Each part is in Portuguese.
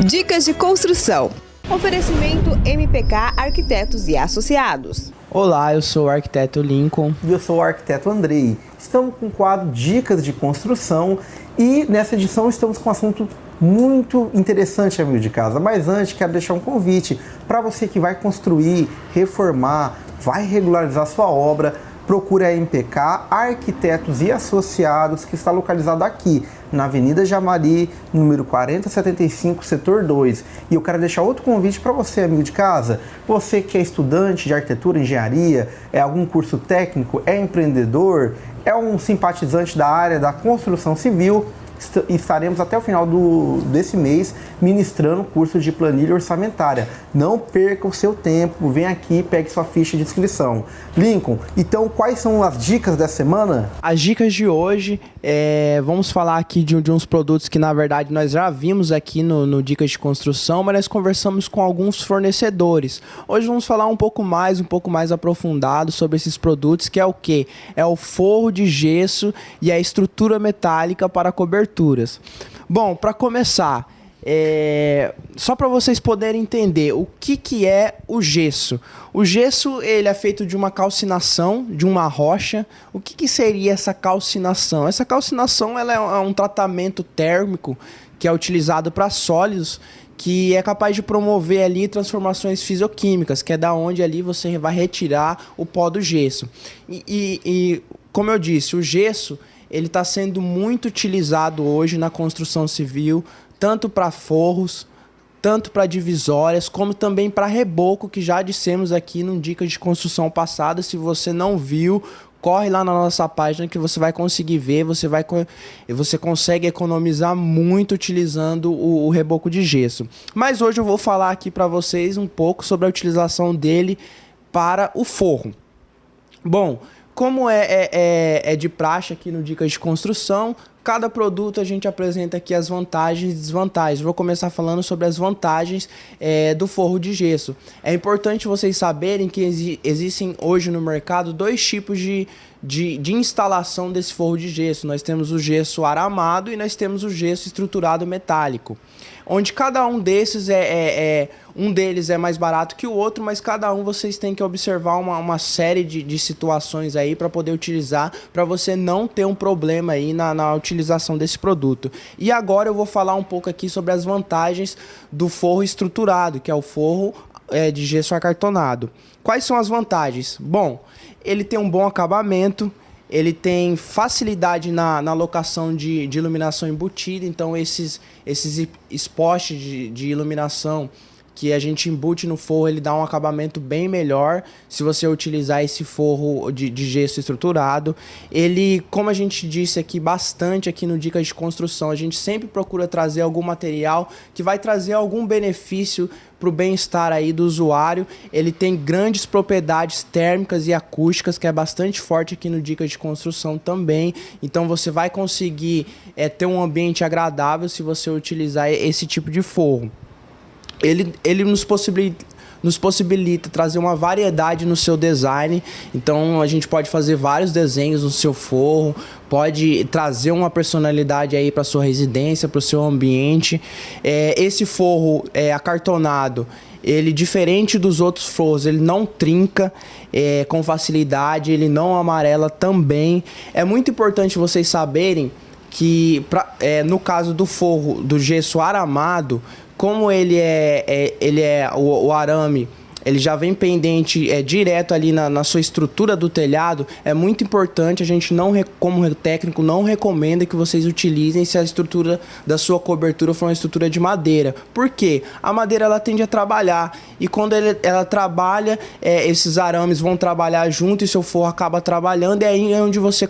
Dicas de construção. Oferecimento MPK Arquitetos e Associados. Olá, eu sou o arquiteto Lincoln. E eu sou o arquiteto Andrei. Estamos com o quadro Dicas de Construção e nessa edição estamos com um assunto muito interessante, amigo de casa. Mas antes, quero deixar um convite para você que vai construir, reformar, vai regularizar sua obra. Procure a MPK Arquitetos e Associados, que está localizado aqui, na Avenida Jamari, número 4075, setor 2. E eu quero deixar outro convite para você, amigo de casa. Você que é estudante de arquitetura, engenharia, é algum curso técnico, é empreendedor, é um simpatizante da área da construção civil, estaremos até o final desse mês ministrando o curso de planilha orçamentária. Não perca o seu tempo, vem aqui, pegue sua ficha de inscrição. Lincoln, então quais são as dicas dessa semana? As dicas de hoje, vamos falar aqui de uns produtos que na verdade nós já vimos aqui no Dicas de Construção, mas nós conversamos com alguns fornecedores. Hoje vamos falar um pouco mais aprofundado sobre esses produtos, que é o quê? É o forro de gesso e a estrutura metálica para coberturas. Bom, para começar, só para vocês poderem entender o que é o gesso. O gesso ele é feito de uma calcinação, de uma rocha. O que seria essa calcinação? Essa calcinação ela é um tratamento térmico que é utilizado para sólidos, que é capaz de promover ali transformações fisioquímicas, que é da onde ali você vai retirar o pó do gesso. E como eu disse, o gesso ele está sendo muito utilizado hoje na construção civil, tanto para forros, tanto para divisórias, como também para reboco, que já dissemos aqui no Dicas de Construção passada. Se você não viu, corre lá na nossa página que você vai conseguir ver, você consegue economizar muito utilizando o reboco de gesso. Mas hoje eu vou falar aqui para vocês um pouco sobre a utilização dele para o forro. Bom, como é de praxe aqui no Dicas de Construção, cada produto a gente apresenta aqui as vantagens e desvantagens. Vou começar falando sobre as vantagens do forro de gesso. É importante vocês saberem que existem hoje no mercado dois tipos de instalação desse forro de gesso. Nós temos o gesso aramado e nós temos o gesso estruturado metálico, onde cada um desses um deles é mais barato que o outro, mas cada um vocês têm que observar uma série de situações aí para poder utilizar, para você não ter um problema aí na utilização desse produto. E agora eu vou falar um pouco aqui sobre as vantagens do forro estruturado, que é o forro de gesso acartonado. Quais são as vantagens? Bom, ele tem um bom acabamento, ele tem facilidade na alocação de iluminação embutida, então esses postes de iluminação que a gente embute no forro, ele dá um acabamento bem melhor se você utilizar esse forro de gesso estruturado. Ele, como a gente disse aqui bastante aqui no Dicas de Construção, a gente sempre procura trazer algum material que vai trazer algum benefício para o bem-estar aí do usuário. Ele tem grandes propriedades térmicas e acústicas, que é bastante forte aqui no Dicas de Construção também. Então você vai conseguir ter um ambiente agradável se você utilizar esse tipo de forro. Ele nos possibilita trazer uma variedade no seu design. Então a gente pode fazer vários desenhos no seu forro, pode trazer uma personalidade aí para sua residência, para o seu ambiente. Esse forro acartonado, ele, diferente dos outros forros, ele não trinca com facilidade, ele não amarela também. É muito importante vocês saberem que no caso do forro do gesso aramado, como o arame, ele já vem pendente direto ali na sua estrutura do telhado, é muito importante, a gente como técnico não recomenda que vocês utilizem se a estrutura da sua cobertura for uma estrutura de madeira. Por quê? A madeira ela tende a trabalhar, e quando ela trabalha, esses arames vão trabalhar junto e seu forro acaba trabalhando, e aí é onde você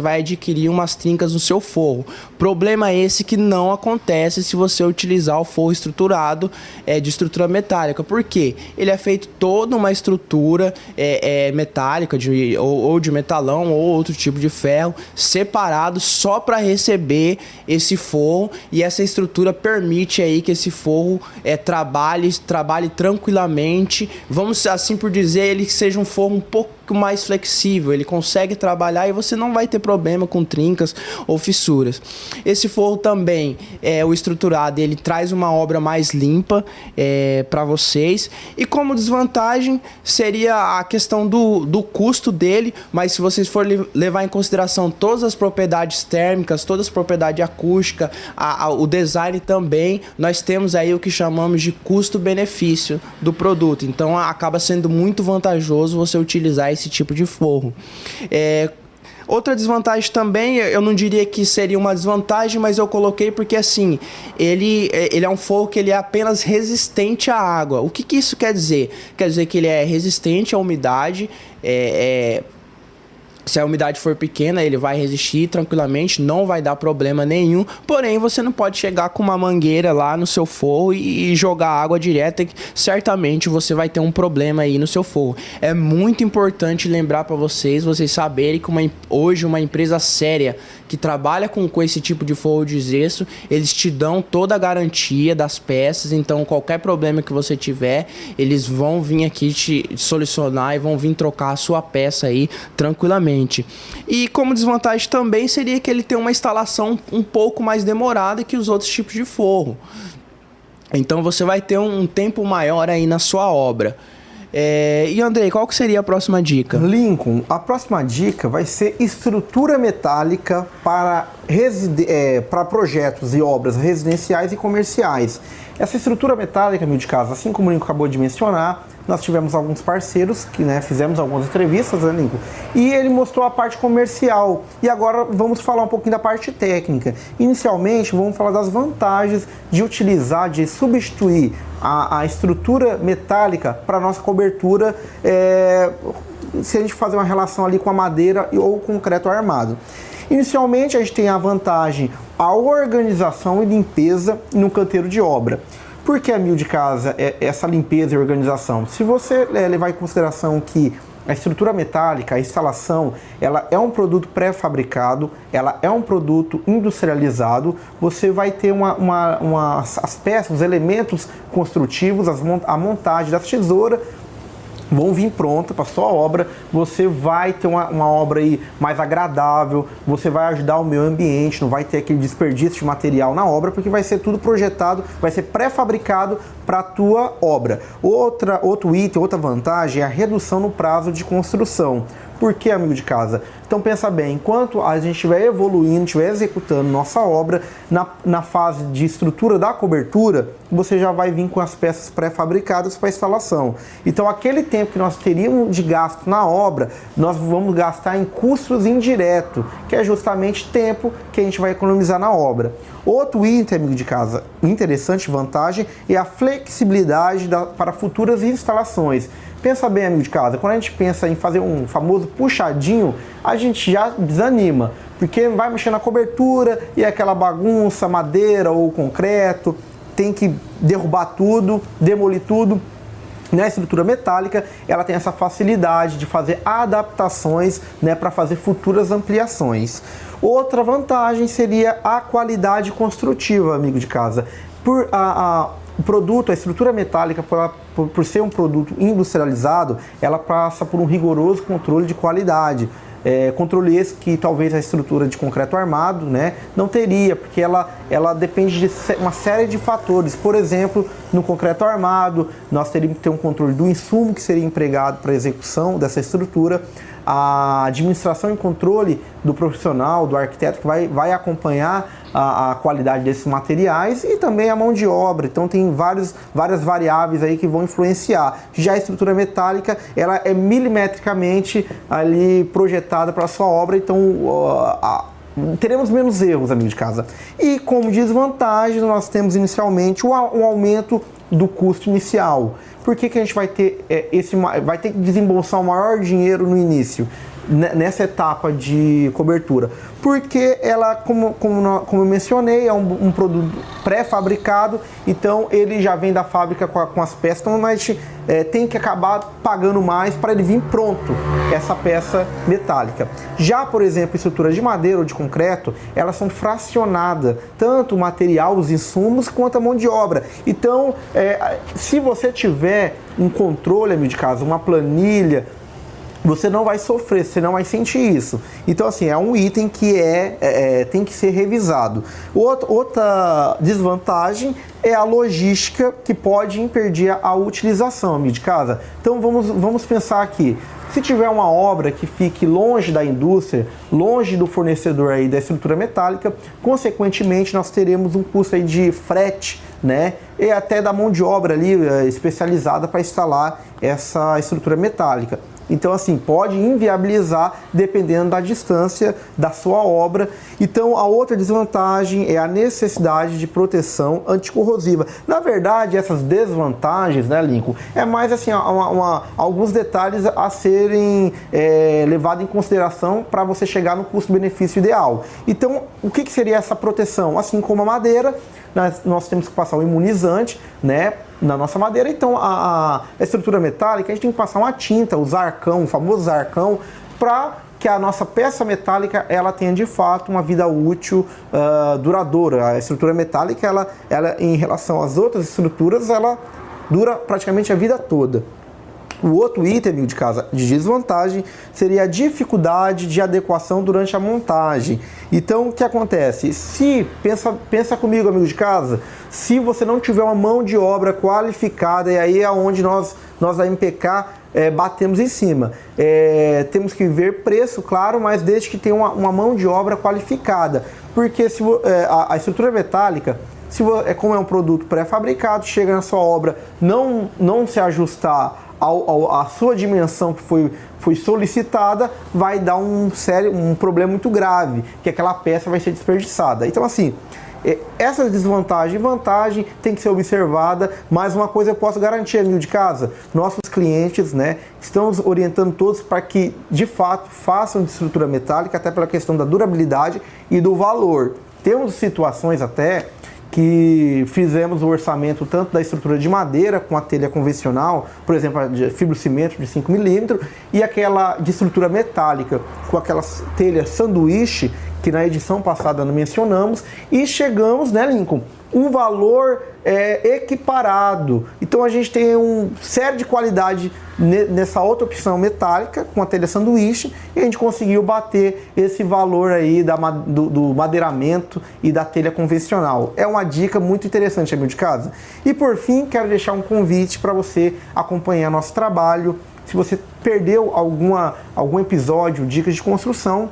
vai adquirir umas trincas no seu forro. Problema esse que não acontece se você utilizar o forro estruturado de estrutura metálica. Por quê? Ele é feito toda uma estrutura metálica ou de metalão ou outro tipo de ferro separado só para receber esse forro, e essa estrutura permite aí que esse forro trabalhe tranquilamente. Vamos assim por dizer, ele seja um forro um pouco muito mais flexível, ele consegue trabalhar e você não vai ter problema com trincas ou fissuras. Esse forro também, o estruturado, ele traz uma obra mais limpa para vocês. E como desvantagem seria a questão do custo dele, mas se vocês forem levar em consideração todas as propriedades térmicas, todas as propriedades acústicas, o design também, nós temos aí o que chamamos de custo-benefício do produto. Então acaba sendo muito vantajoso você utilizar esse tipo de forro. Outra desvantagem também, eu não diria que seria uma desvantagem, mas eu coloquei porque assim, ele é um forro que ele é apenas resistente à água. O que isso quer dizer? Quer dizer que ele é resistente à umidade, se a umidade for pequena, ele vai resistir tranquilamente, não vai dar problema nenhum. Porém, você não pode chegar com uma mangueira lá no seu forro e jogar água direta, que certamente você vai ter um problema aí no seu forro. É muito importante lembrar para vocês saberem que hoje uma empresa séria que trabalha com esse tipo de forro de gesso, eles te dão toda a garantia das peças. Então qualquer problema que você tiver, eles vão vir aqui te solucionar e vão vir trocar a sua peça aí tranquilamente. E como desvantagem também seria que ele tem uma instalação um pouco mais demorada que os outros tipos de forro. Então você vai ter um tempo maior aí na sua obra. E Andrei, qual que seria a próxima dica? Lincoln, a próxima dica vai ser estrutura metálica para projetos e obras residenciais e comerciais. Essa estrutura metálica, amigo de casa, assim como o Lincoln acabou de mencionar, nós tivemos alguns parceiros que fizemos algumas entrevistas, né, Lincoln? E ele mostrou a parte comercial. E agora vamos falar um pouquinho da parte técnica. Inicialmente, vamos falar das vantagens de utilizar, de substituir a estrutura metálica para a nossa cobertura, se a gente fazer uma relação ali com a madeira ou o concreto armado. Inicialmente, a gente tem a vantagem, a organização e limpeza no canteiro de obra. Por que, amigo de casa, essa limpeza e organização? Se você levar em consideração que a estrutura metálica, a instalação, ela é um produto pré-fabricado, ela é um produto industrializado, você vai ter as peças, os elementos construtivos, a montagem das tesouras, vão vir pronta para sua obra, você vai ter uma obra aí mais agradável, você vai ajudar o meio ambiente, não vai ter aquele desperdício de material na obra, porque vai ser tudo projetado, vai ser pré-fabricado para a tua obra. Outro item, outra vantagem é a redução no prazo de construção. Por que, amigo de casa? Então pensa bem, enquanto a gente estiver evoluindo, estiver executando nossa obra, na fase de estrutura da cobertura, você já vai vir com as peças pré-fabricadas para instalação. Então aquele tempo que nós teríamos de gasto na obra, nós vamos gastar em custos indiretos, que é justamente tempo que a gente vai economizar na obra. Outro item, amigo de casa, interessante vantagem, é a flexibilidade para futuras instalações. Pensa bem, amigo de casa, quando a gente pensa em fazer um famoso puxadinho, a gente já desanima, porque vai mexer na cobertura e aquela bagunça, madeira ou concreto, tem que derrubar tudo, demolir tudo. Na estrutura metálica, ela tem essa facilidade de fazer adaptações, para fazer futuras ampliações. Outra vantagem seria a qualidade construtiva, amigo de casa. O produto, a estrutura metálica, por ser um produto industrializado, ela passa por um rigoroso controle de qualidade. Controle esse que talvez a estrutura de concreto armado não teria, porque ela depende de uma série de fatores. Por exemplo, no concreto armado, nós teríamos que ter um controle do insumo que seria empregado para a execução dessa estrutura, a administração e controle do profissional, do arquiteto que vai acompanhar a qualidade desses materiais, e também a mão de obra. Então tem várias variáveis aí que vão influenciar. Já a estrutura metálica, ela é milimetricamente ali projetada para a sua obra, então teremos menos erros, amigo de casa. E como desvantagem, nós temos inicialmente um aumento do custo inicial. Por que a gente vai ter vai ter que desembolsar o maior dinheiro no início, nessa etapa de cobertura? Porque ela, como eu mencionei, é um produto pré-fabricado, então ele já vem da fábrica com as peças, então a gente tem que acabar pagando mais para ele vir pronto, essa peça metálica. Já, por exemplo, estrutura de madeira ou de concreto, elas são fracionadas, tanto o material, os insumos, quanto a mão de obra. Então, se você tiver um controle, amigo de casa, uma planilha, você não vai sofrer, você não vai sentir isso. Então, assim, é um item que tem que ser revisado. Outra desvantagem é a logística, que pode impedir a utilização, amigo de casa. Então, vamos pensar aqui. Se tiver uma obra que fique longe da indústria, longe do fornecedor aí da estrutura metálica, consequentemente nós teremos um custo aí de frete, né? E até da mão de obra ali especializada para instalar essa estrutura metálica. Então, assim, pode inviabilizar dependendo da distância da sua obra. Então, a outra desvantagem é a necessidade de proteção anticorrosiva. Na verdade, essas desvantagens, né, Lincoln, é mais assim, alguns detalhes a serem levados em consideração para você chegar no custo-benefício ideal. Então, o que seria essa proteção? Assim como a madeira, nós temos que passar um imunizante, né, na nossa madeira. Então a estrutura metálica, a gente tem que passar uma tinta, o Zarcão, o famoso Zarcão, para que a nossa peça metálica ela tenha de fato uma vida útil duradoura. A estrutura metálica, ela em relação às outras estruturas, ela dura praticamente a vida toda. O outro item de casa de desvantagem seria a dificuldade de adequação durante a montagem. Então, o que acontece? Pensa comigo, amigo de casa, se você não tiver uma mão de obra qualificada, e aí é onde nós da MPK batemos em cima. Temos que ver preço, claro, mas desde que tenha uma mão de obra qualificada. Porque a estrutura metálica, como é um produto pré-fabricado, chega na sua obra, não se ajustar a sua dimensão que foi solicitada, vai dar um problema muito grave, que aquela peça vai ser desperdiçada. Então, assim, essa desvantagem e vantagem tem que ser observada, mas uma coisa eu posso garantir, amigo de casa, nossos clientes, né, estamos orientando todos para que, de fato, façam de estrutura metálica, até pela questão da durabilidade e do valor. Temos situações até que fizemos o orçamento tanto da estrutura de madeira com a telha convencional, por exemplo, a de fibrocimento de 5 mm, e aquela de estrutura metálica com aquela telha sanduíche, que na edição passada não mencionamos, e chegamos, né, Lincoln, um valor equiparado. Então a gente tem um série de qualidade nessa outra opção metálica com a telha sanduíche, e a gente conseguiu bater esse valor aí do madeiramento e da telha convencional. É uma dica muito interessante, amigo de casa. E por fim, quero deixar um convite para você acompanhar nosso trabalho. Se você perdeu algum episódio, dicas de construção,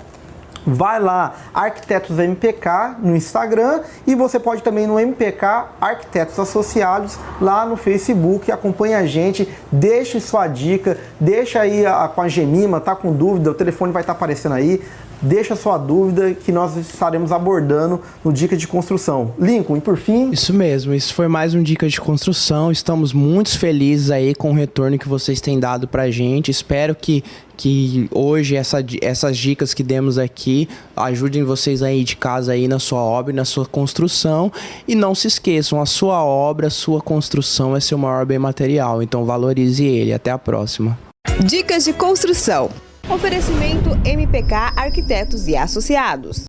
vai lá, Arquitetos MPK no Instagram, e você pode também no MPK Arquitetos Associados lá no Facebook. Acompanha a gente, deixe sua dica, deixa aí com a Gemima, tá com dúvida, o telefone vai estar aparecendo aí. Deixa sua dúvida que nós estaremos abordando no Dica de Construção. Lincoln, e por fim... Isso mesmo, isso foi mais um Dica de Construção. Estamos muito felizes aí com o retorno que vocês têm dado pra gente. Espero que hoje essas dicas que demos aqui ajudem vocês aí de casa aí na sua obra e na sua construção. E não se esqueçam, a sua obra, a sua construção é seu maior bem material. Então valorize ele. Até a próxima. Dicas de construção. Oferecimento MPK Arquitetos e Associados.